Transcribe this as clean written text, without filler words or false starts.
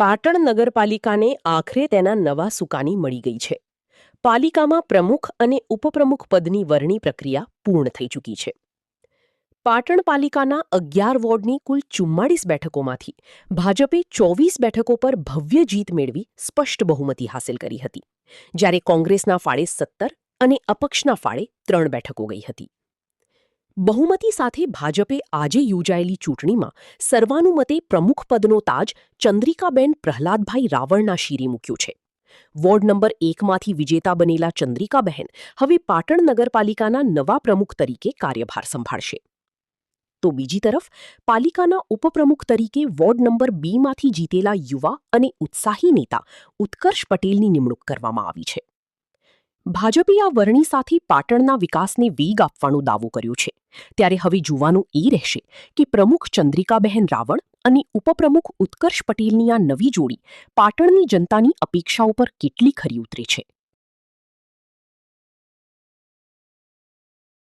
પાટણ નગરપાલિકાને આખરે તેના નવા સુકાની મળી ગઈ છે. પાલિકામાં પ્રમુખ અને ઉપપ્રમુખ પદની વરણી પ્રક્રિયા પૂર્ણ થઈ ચૂકી છે. પાટણ પાલિકાના 11 વોર્ડની કુલ 44 બેઠકોમાંથી ભાજપે 24 બેઠકો પર ભવ્ય જીત મેળવી સ્પષ્ટ બહુમતી હાંસલ કરી હતી, જ્યારે કોંગ્રેસના ફાળે 17 અને અપક્ષના ફાળે 3 બેઠકો ગઈ હતી. બહુમતી સાથે ભાજપે આજે યોજાયેલી ચૂંટણીમાં સર્વાનુમતે પ્રમુખ પદનો તાજ ચંદ્રિકાબેન પ્રહલાદભાઈ રાવળના શિરે મૂક્યો છે. વોર્ડ નંબર 1માંથી વિજેતા બનેલા ચંદ્રિકાબહેન હવે પાટણ નગરપાલિકાના નવા પ્રમુખ તરીકે કાર્યભાર સંભાળશે. તો બીજી તરફ પાલિકાના ઉપપ્રમુખ તરીકે વોર્ડ નંબર 2માંથી જીતેલા યુવા અને ઉત્સાહી નેતા ઉત્કર્ષ પટેલની નિમણૂક કરવામાં આવી છે. ભાજપે આ વરણી સાથે પાટણના વિકાસને વેગ આપવાનો દાવો કર્યો છે, ત્યારે હવે જોવાનું એ રહેશે કે પ્રમુખ ચંદ્રિકાબહેન રાવળ અને ઉપપ્રમુખ ઉત્કર્ષ પટેલની આ નવી જોડી પાટણની જનતાની અપેક્ષાઓ પર કેટલી ખરી ઉતરે છે.